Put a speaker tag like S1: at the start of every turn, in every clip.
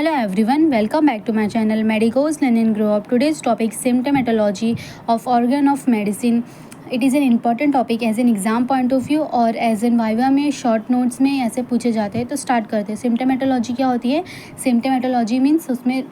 S1: Hello everyone, welcome back to my channel Medicos Learn and Grow Up. Today's topic symptomatology of organ of medicine. It is an important topic as an exam point of view और as an viva में short notes में ऐसे पूछे जाते हैं. तो start करते हैं. सिम्टोमेटोलॉजी क्या होती है? सिम्टोमेटोलॉजी मीन्स उसमें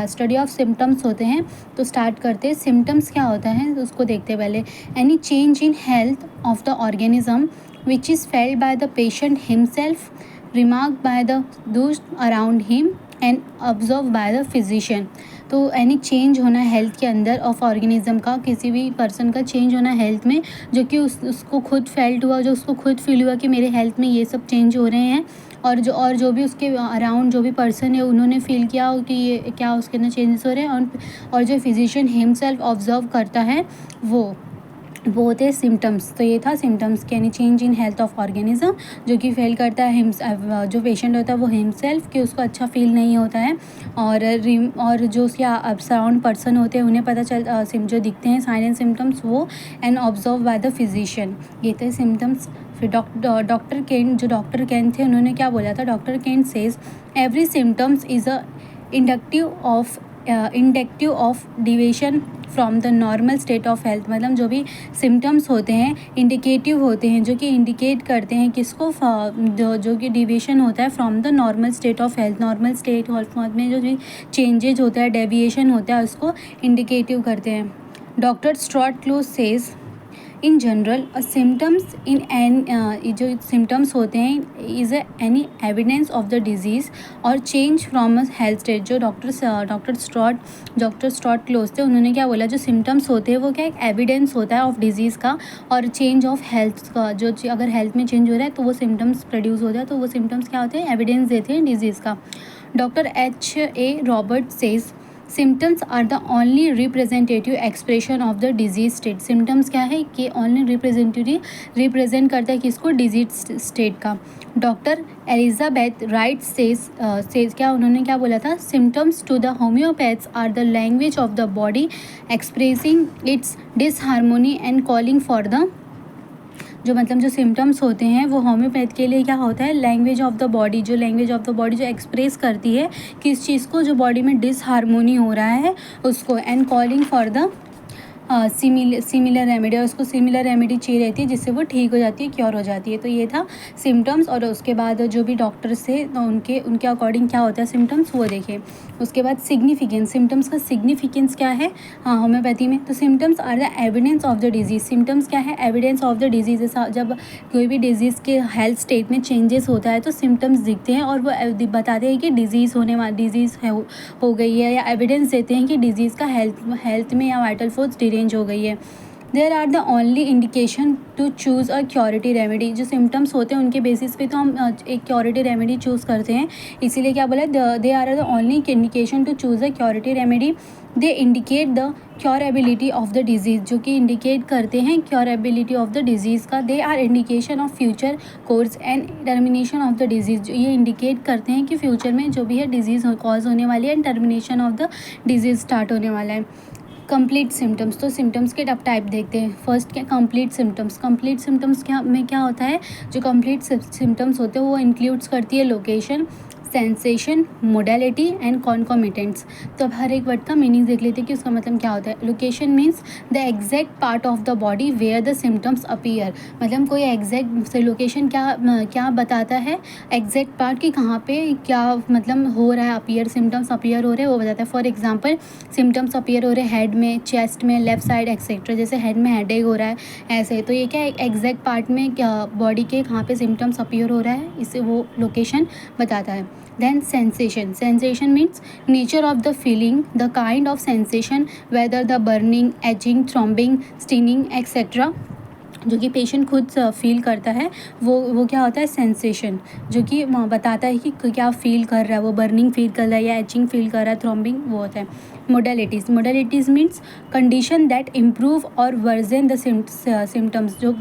S1: स्टडी ऑफ सिम्टम्स होते हैं. तो स्टार्ट करते हैं. सिम्टम्स क्या होता है उसको देखते हैं पहले. Any change in health of the organism which is failed by the patient himself, remarked by the those around him and observed by the physician. तो एनी चेंज होना हेल्थ के अंदर ऑफ ऑर्गेनिज्म का, किसी भी पर्सन का change होना health में जो कि उसको खुद फेल्ट हुआ, जो उसको खुद फील हुआ कि मेरे हेल्थ में ये सब चेंज हो रहे हैं, और जो भी उसके अराउंड जो भी पर्सन है उन्होंने फील किया कि ये क्या उसके अंदर चेंजेस हो रहे हैं, और जो फिजिशियन हिमसेल्फ ऑब्जर्व करता है वो होते हैं सिम्टम्स. तो ये था सिम्टम्स के यानी change in health of organism जो कि फेल करता है जो पेशेंट होता है वो हिमसेल्फ कि उसको अच्छा फील नहीं होता है, और जो उसके सराउंड पर्सन होते हैं उन्हें पता चल जो दिखते हैं साइन एंड सिम्टम्स वो and observe by the physician. ये थे सिम्टम्स. फिर डॉक्टर केन थे, उन्होंने क्या बोला था? Doctor Kent says every symptoms is a indicative of deviation from the normal state of health. मतलब जो भी सिम्टम्स होते हैं इंडिकेटिव होते हैं, जो कि इंडिकेट करते हैं किसको, जो कि डिविएशन होता है from the normal state of health. Normal state of health में जो भी चेंजेज होता है, डेविएशन होता है, उसको इंडिकेटिव करते हैं. Doctor Stuart Close says in general symptoms जो सिम्टम्स होते हैं is any evidence of the disease और change from a health state. जो डॉक्टर स्ट्रॉट क्लोज थे, उन्होंने क्या बोला? जो सिम्टम्स होते हैं वो क्या एक एविडेंस होता है ऑफ डिजीज़ का और चेंज ऑफ हेल्थ का. जो अगर हेल्थ में चेंज हो रहा है तो वो सिम्टम्स प्रोड्यूस हो जाए, तो वो सिम्टम्स क्या होते हैं? एविडेंस देते हैं डिजीज़ का. Doctor H.A. Robert says symptoms are the only representative expression of the disease state. Symptoms क्या है कि ओनली रिप्रेजेंट करता है किसको? डिजीज स्टेट का. डॉक्टर एलिजाबेथ राइट सेज क्या उन्होंने क्या बोला था? Symptoms to the homeopaths are the language of the body expressing its disharmony and calling for the जो सिम्टम्स होते हैं वो होम्योपैथ के लिए क्या होता है? Language of the body. जो लैंग्वेज ऑफ द बॉडी जो एक्सप्रेस करती है किस चीज़ को? जो बॉडी में डिसहार्मोनी हो रहा है उसको. And calling for the similar remedy, और उसको सिमिलर रेमेडी चाहिए रहती है जिससे वो ठीक हो जाती है, क्योर हो जाती है. तो ये था सिम्टम्स. और उसके बाद जो भी डॉक्टर्स थे तो उनके अकॉर्डिंग क्या होता है सिम्टम्स वो देखें. उसके बाद सिग्निफिकेंस. सिम्टम्स का सिग्निफिकेंस क्या है होम्योपैथी में? तो symptoms are the evidence of the disease. Symptoms क्या है? Evidence of the disease. जब कोई भी डिजीज़ के हेल्थ स्टेट में चेंजेस होता है तो सिम्टम्स दिखते हैं और वो बताते हैं कि डिजीज़ हो गई है, या एविडेंस देते हैं कि डिजीज़ का हेल्थ में या वाइटल फोर्स डिरेंज हो गई है. There are the only indication to choose a curative remedy. जो सिम्टम्स होते हैं उनके बेसिस पे तो हम एक क्योरिटी रेमेडी चूज़ करते हैं. इसीलिए क्या बोला? They are the only indication to choose a curative remedy. They indicate the curability of the disease. जो कि इंडिकेट करते हैं क्योरेबिलिटी ऑफ द डिजीज़ का. They are indication of future course and termination of the disease. ये indicate करते हैं कि future में जो भी है डिजीज़ कॉज होने वाली है and termination of the disease start होने वाला है. Complete symptoms. तो सिम्टम्स के टाइप देखते हैं. फर्स्ट क्या? Complete symptoms. कंप्लीट सिम्टम्स क्या होता है? जो कंप्लीट सिम्टम्स होते हैं वो इंक्लूड्स करती है लोकेशन, सेंसेशन, मोडेलिटी एंड कॉन्कोमिटेंट्स. तो अब हर एक वर्ड का मीनिंग देख लेते हैं कि उसका मतलब क्या होता है. Location means the exact part of the body where the symptoms appear. मतलब कोई एग्जैक्ट लोकेशन क्या बताता है? एग्जैक्ट पार्ट कि कहाँ पे क्या मतलब हो रहा है, अपीयर सिम्टम्स अपीयर हो रहे हैं वो बताता है. फॉर एग्जाम्पल सिम्टम्स अपीयर हो रहे हैं हेड में, चेस्ट में, लेफ्ट साइड एक्सेट्रा. जैसे हेड में हेडेक हो रहा है ऐसे. तो ये क्या एग्जैक्ट पार्ट में बॉडी के कहाँ पे सिम्टम्स अपीयर हो रहा है, इससे वो लोकेशन बताता है. Then sensation. Sensation means nature of the feeling, the kind of sensation, whether the burning, itching, throbbing, stinging, etc. जो कि पेशेंट खुद फील करता है वो क्या होता है? सेंसेशन. जो कि बताता है कि क्या फील कर रहा है, वो बर्निंग फील कर रहा है या एचिंग फील कर रहा है, थ्रॉम्बिंग वो होता है. Modalities means condition that improve और वर्जन द सिम्टम्स. जो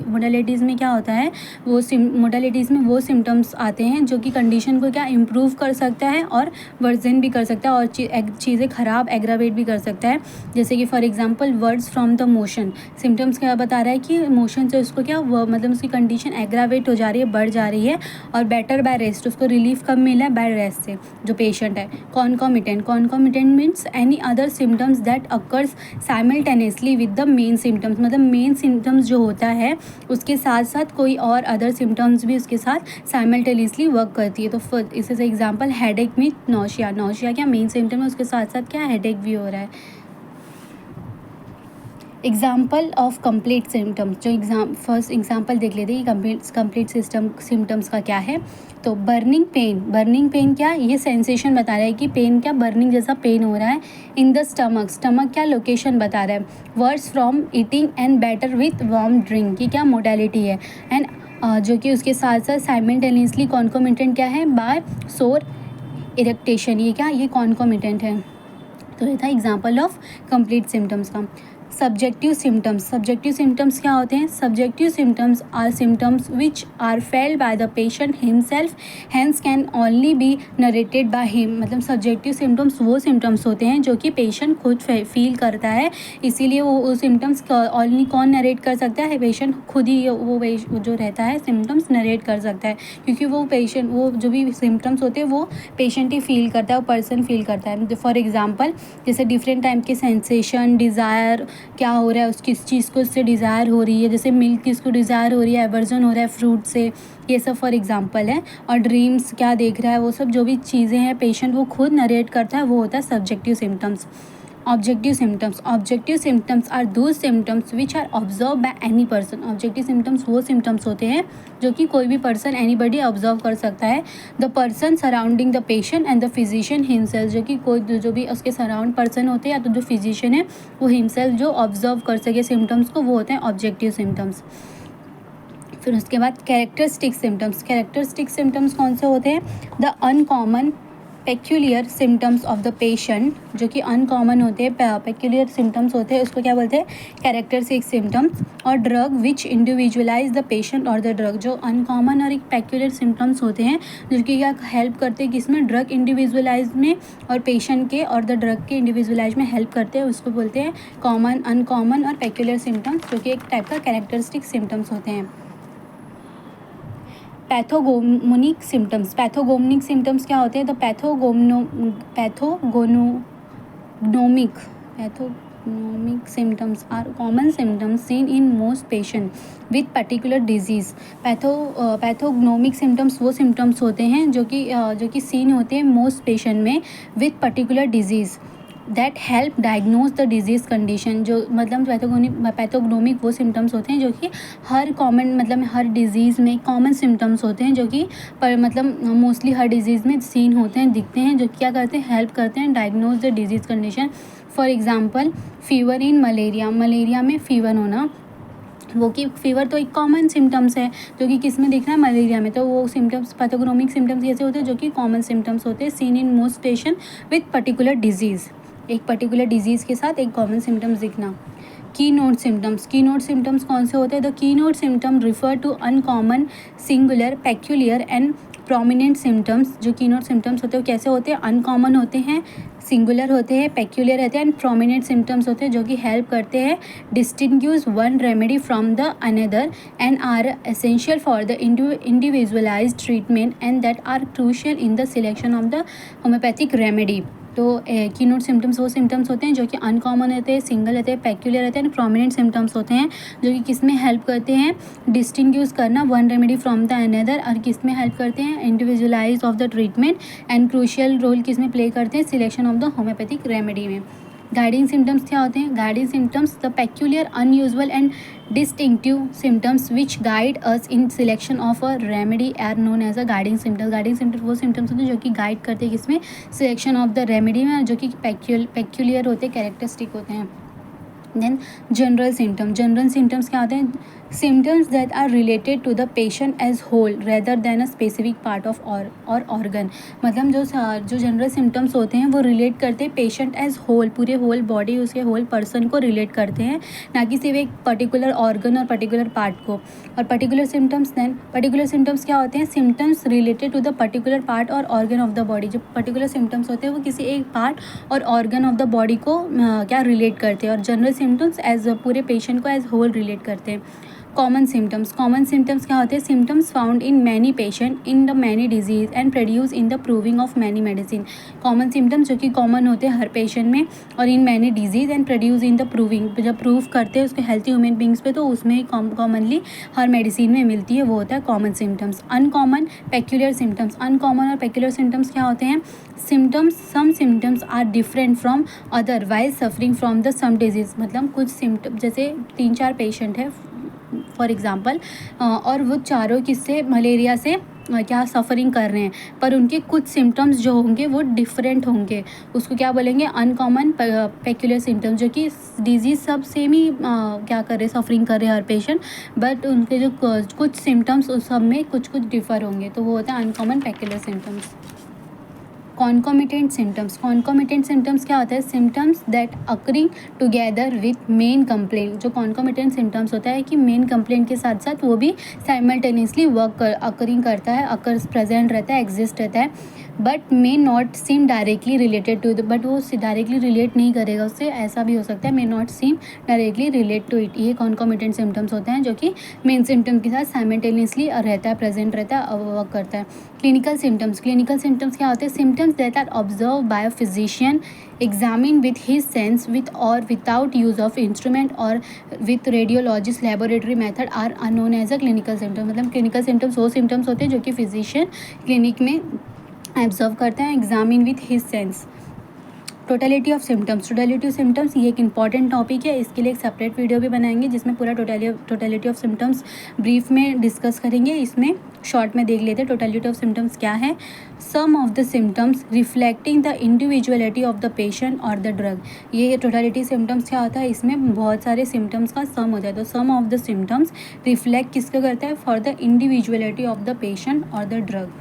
S1: मोडेलिटीज़ में क्या होता है? मोडेलिटीज़ में वो सिम्टम्स आते हैं जो कि कंडीशन को क्या इम्प्रूव कर सकता है और वर्जन भी कर सकता है और चीज़ें ख़राब एग्रावेट भी कर सकता है. जैसे कि for example words from the motion. Symptoms क्या बता रहा है कि उसकी इमोशन से उसको क्या मतलब उसकी कंडीशन एग्रावेट हो जा रही है, बढ़ जा रही है। और बेटर बाय रेस्ट, उसको रिलीफ कब मिला है? बाय रेस्ट से, जो पेशेंट है। Concomitant means any other symptoms that occurs simultaneously with the main symptoms, मतलब मेन सिम्टम्स जो होता है उसके साथ साथ कोई और अदर सिम्टम्स भी उसके साथ साइमल्टेनियसली वर्क करती है। तो इस एग्जाम्पल हेडेक में नौशिया क्या मेन सिम्टम है, उसके साथ साथ क्या हेडेक भी हो रहा है। एग्जाम्पल ऑफ कंप्लीट सिम्टम्स, जो फर्स्ट एग्जाम्पल देख लेते हैं कि कंप्लीट सिम्टम्स का क्या है। तो बर्निंग पेन क्या, ये सेंसेशन बता रहा है कि पेन क्या, बर्निंग जैसा पेन हो रहा है। इन द स्टमक क्या, लोकेशन बता रहा है। Words from eating and better with warm drink की क्या मोडेलिटी है। एंड जो कि उसके साथ साथ साइमल्टेनियसली कॉन्कोमिटेंट क्या है, बाय सोर इरेक्टेशन, ये क्या, ये कॉन्कोमिटेंट है। तो ये था एग्जाम्पल ऑफ कंप्लीट सिम्टम्स का। सब्जेक्टिव सिम्टम्स क्या होते हैं? Subjective symptoms are symptoms which are felt by the patient himself, hence can only be narrated by him. मतलब सब्जेक्टिव सिम्टम्स वो सिम्टम्स होते हैं जो कि पेशेंट खुद फील करता है, इसीलिए वो सिम्टम्स ओनली कौन नरेट कर सकता है? पेशेंट खुद ही वो जो रहता है सिम्टम्स नरेट कर सकता है, क्योंकि वो जो भी सिम्टम्स होते हैं वो पेशेंट ही फील करता है, वो पर्सन फील करता है। फॉर एग्जाम्पल जैसे डिफरेंट टाइप के सेंसेशन, डिज़ायर, क्या हो रहा है उस किस चीज़ को उससे डिज़ायर हो रही है, जैसे मिल्क किसको डिज़ायर हो रही है, एवर्जन हो रहा है फ्रूट से, ये सब फॉर एग्जांपल है। और ड्रीम्स क्या देख रहा है, वो सब जो भी चीज़ें हैं पेशेंट वो खुद नरेट करता है, वो होता है subjective symptoms. Objective symptoms are those symptoms which are observe by any person. Objective symptoms वो सिम्टम्स होते हैं जो कि कोई भी पर्सन, एनीबडी ऑब्जर्व कर सकता है। The person surrounding the patient and the physician himself, जो कि कोई जो भी उसके सराउंड पर्सन होते हैं या तो जो फिजिशियन है वो हिमसेल्फ जो ऑब्जर्व कर सके सिम्टम्स को, वो होते हैं ऑब्जेक्टिव सिम्टम्स। फिर उसके बाद कैरेक्टरिस्टिक सिम्टम्स कौन से होते हैं? The uncommon peculiar symptoms of the patient, जो कि अनकॉमन होते हैं, पेक्यूलियर सिम्टम्स होते हैं, उसको क्या बोलते हैं? Characteristic symptoms. और drug which individualise the patient और द ड्रग, जो अनकॉमन और एक पेक्यूलियर सिम्टम्स होते हैं जो कि क्या हेल्प करते हैं किसमें? ड्रग इंडिविजुअलाइज में, और पेशेंट के और द ड्रग के इंडिविजुअलाइज में हेल्प करते हैं, उसको बोलते हैं कॉमन, अनकॉमन और पेक्यूलियर सिम्टम्स, जो कि एक टाइप का कैरेक्टरिस्टिक सिम्टम्स होते हैं। पैथोगोनिक सिम्टम्स क्या होते हैं? The pathognomonic symptoms are common symptoms seen in most patients with particular disease. Pathognomonic symptoms वो सिम्टम्स होते हैं जो कि सीन होते हैं मोस्ट पेशेंट में with particular disease that help diagnose the disease condition. जो मतलब पैथोगनोमिक वो सिम्टम्स होते हैं जो कि हर डिजीज़ में कॉमन सिम्टम्स होते हैं, जो कि मोस्टली हर डिजीज़ में सीन होते हैं, दिखते हैं, जो क्या करते हैं? हेल्प करते हैं diagnose the disease condition. For example fever in malaria में फीवर होना, वो कि फीवर तो एक कॉमन सिम्टम्स है जो कि किस में दिख रहा है? मलेरिया में। तो वो सिम्टम्स पैथोगनोमिक सिम्टम्स कैसे होते हैं? जो कि कॉमन सिम्टम्स होते हैं seen in most patient with particular disease, एक पर्टिकुलर डिजीज़ के साथ एक कॉमन सिम्टम्स दिखना। की नोट सिम्टम्स कौन से होते हैं? The key note symptom refer to uncommon, singular, peculiar and prominent symptoms. जो की नोट सिम्टम्स होते हैं वो कैसे होते हैं? अनकॉमन होते हैं, सिंगुलर होते हैं, पेक्यूलियर रहते हैं एंड प्रोमिनेंट सिम्टम्स होते हैं, जो कि हेल्प करते हैं distinguish one remedy from the another and are essential for the individualized treatment and that are crucial in the selection of the homeopathic remedy. तो कीनोट सिम्टम्स वो सिम्टम्स होते हैं जो कि अनकॉमन रहते हैं, सिंगल रहते हैं, पेक्यूलियर रहते हैं, प्रोमिनेंट सिम्टम्स होते हैं जो कि किस में हेल्प करते हैं? डिस्टिंग्विश करना one remedy from the another, और किस में हेल्प करते हैं? Individualize of the treatment and crucial role किस में प्ले करते हैं? Selection of the homeopathic remedy में। गाइडिंग सिम्टम्स क्या होते हैं? Guiding symptoms the peculiar, unusual and distinctive symptoms which guide us in selection of a remedy are known as a guiding symptoms वो symptoms होते हैं जो कि गाइड करते हैं किसमें? सिलेक्शन ऑफ द रेमेडी में, जो कि पेक्यूलियर होते हैं, कैरेक्टरिस्टिक होते हैं। देन जनरल सिम्टम्स क्या होते हैं? symptoms that are related to the patient as whole rather than a specific part of or organ। मतलब जो जनरल सिम्टम्स होते हैं वो रिलेट करते हैं पेशेंट एज होल, पूरे होल बॉडी, उसके होल पर्सन को रिलेट करते हैं, ना कि सिर्फ एक पर्टिकुलर ऑर्गन और पर्टिकुलर पार्ट को। और पर्टिकुलर सिम्टम्स क्या होते हैं? Symptoms related to the particular part और ऑर्गन ऑफ द बॉडी। जो पर्टिकुलर सिम्टम्स होते हैं वो किसी एक पार्ट और ऑर्गन ऑफ द बॉडी को क्या रिलेट करते हैं, और जनरल सिम्टम्स एज पूरे पेशेंट को एज होल रिलेट करते हैं। कॉमन सिम्टम्स क्या होते हैं? Symptoms found in many patient in the many disease and produce in the proving of many medicine. Common symptoms जो कि कॉमन होते हैं हर पेशेंट में और in many disease and produce in the proving, जब प्रूव करते हैं उसके हेल्थी ह्यूमन बींग्स पे तो उसमें कॉमनली हर मेडिसिन में मिलती है, वो होता है common symptoms. Uncommon peculiar symptoms. Uncommon और पेक्यूलियर सिम्टम्स क्या होते हैं? Some symptoms are different from other while suffering from the same disease. मतलब कुछ सिम्टम, जैसे 3-4 पेशेंट है फॉर एग्ज़ाम्पल, और वो चारों किससे, मलेरिया से क्या सफ़रिंग कर रहे हैं, पर उनके कुछ सिम्टम्स जो होंगे वो डिफरेंट होंगे, उसको क्या बोलेंगे? Uncommon peculiar symptoms. जो कि डिजीज़ सब सेम ही क्या कर रहे, सफ़रिंग कर रहे हैं हर पेशेंट, बट उनके जो कुछ सिम्टम्स उस सब में कुछ डिफ़र होंगे, तो वो होता है uncommon peculiar symptoms. Concomitant symptoms क्या होता है? Symptoms that occurring together with main complaint. जो कॉन्कोमिटेंट सिम्टम्स होता है कि मेन कंप्लेंट के साथ साथ वो भी साइमल्टेनियसली अकरिंग करता है, अकर्स प्रेजेंट रहता है, एग्जिस्ट रहता है, but may not seem directly related to, but वो डायरेक्टली रिलेट नहीं करेगा उससे, ऐसा भी हो सकता है, may not seem directly relate to it. ये कॉन्कोमिटेंट सिम्टम्स होते हैं जो कि मेन सिम्टम के साथ साइमल्टेनियसली रहता है, प्रेजेंट रहता है, वर्क करता है। क्लिनिकल सिम्टम्स क्या होते हैं? Symptoms that are observed by a physician, examined with his sense, with or without use of instrument or with radiologist laboratory method are known as a clinical symptom। मतलब clinical symptoms वो symptoms होते हैं जो कि physician clinic में observe करते हैं, examine with his sense. Totality of symptoms ये एक इंपॉर्टेंट टॉपिक है, इसके लिए एक सेपरेट वीडियो भी बनाएंगे जिसमें पूरा टोटलिटी ऑफ सिम्टम्स ब्रीफ में डिस्कस करेंगे। इसमें शॉर्ट में देख लेते हैं टोटलिटी ऑफ सिम्टम्स क्या है। Some of the symptoms reflecting the individuality of the patient और द ड्रग। ये टोटलिटी सिम्टम्स क्या होता है? इसमें बहुत सारे सिम्टम्स का सम हो जाता है, तो some of the symptoms reflect किसका करता है? For the individuality of the patient और the drug.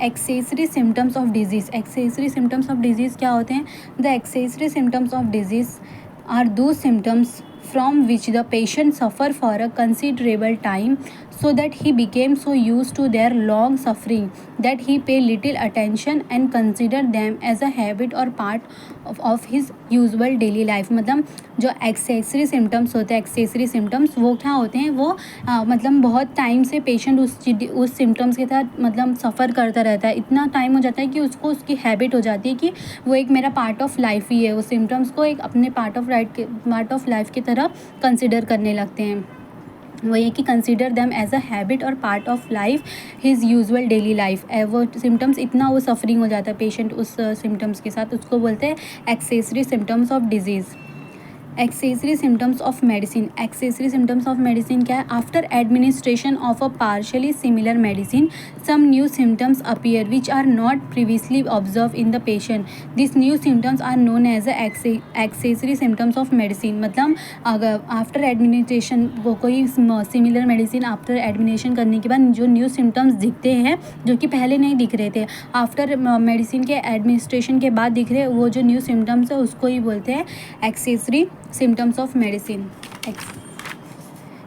S1: Accessory symptoms of disease क्या होते हैं? The accessory symptoms of disease are दो symptoms from which the patient suffer for a considerable time, so that he became so used to their long suffering that he pay little attention and consider them as a habit or part of his usual daily life। मतलब जो accessory symptoms होते हैं, accessory symptoms वो क्या होते हैं? वो मतलब बहुत टाइम से पेशेंट उस सिम्टम्स के साथ मतलब सफ़र करता रहता है, इतना टाइम हो जाता है कि उसको उसकी हैबिट हो जाती है कि वो एक मेरा पार्ट ऑफ लाइफ ही है, उस सिम्टम्स को एक अपने पार्ट ऑफ लाइफ की तरह कंसिडर करने लगते हैं। वो ये कि consider them as a habit और part of life his usual daily life. वो सिम्टम्स इतना वो सफरिंग हो जाता है पेशेंट उस सिम्टम्स के साथ, उसको बोलते हैं accessory symptoms of disease. Accessory symptoms of medicine क्या है? After administration of a partially similar medicine some new symptoms appear which are not previously observe in the patient. This new symptoms are known as accessory symptoms of medicine. मतलब अगर after administration कोई similar medicine after administration करने के बाद जो new symptoms दिखते हैं जो कि पहले नहीं दिख रहे थे, आफ्टर मेडिसिन के एडमिनिस्ट्रेशन के बाद दिख रहे, वो जो न्यू सिम्टम्स है उसको ही बोलते हैं accessory symptoms of medicine.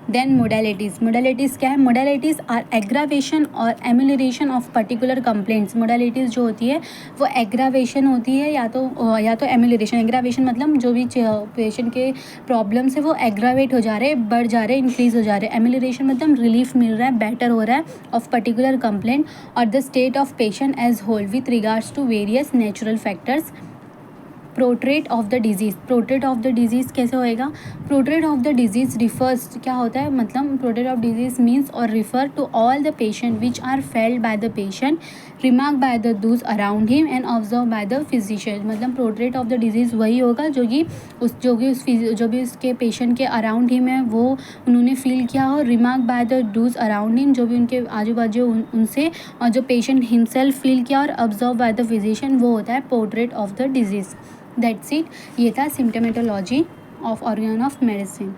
S1: Then modalities क्या है? मोडालिटीज़ आर एग्रावेशन और amelioration of particular complaints. Modalities जो होती है वो एग्रावेशन होती है या तो एम्यूलरेशन। एग्रावेशन मतलब जो भी पेशेंट के प्रॉब्लम्स है वो एग्रावेट हो जा रहे हैं, बढ़ जा रहे हैं, इंक्रीज़ हो जा रहे हैं। एम्यूलरेशन मतलब रिलीफ मिल रहा है, बेटर हो रहा है ऑफ पर्टिकुलर कंप्लेंट और the state of patient as whole with regards to various natural factors. Portrait of the disease कैसे होएगा? Portrait of the disease refers क्या होता है? मतलब पोर्ट्रेट ऑफ डिजीज़ मीन्स और refer to all the patient which are felt by the patient, remark by the those around him and observe by the physician. मतलब portrait of the disease वही होगा जो भी उसके पेशेंट के around him है वो उन्होंने फील किया हो, remark by the those around him जो भी उनके आजू बाजू उनसे, और जो पेशेंट हिमसेल्फ फील किया, और ऑब्जर्व बाय द फिजिशियन वो होता है portrait of the disease. That's it. ये था सिम्टमेटोलॉजी ऑफ ऑर्गन ऑफ मेडिसिन।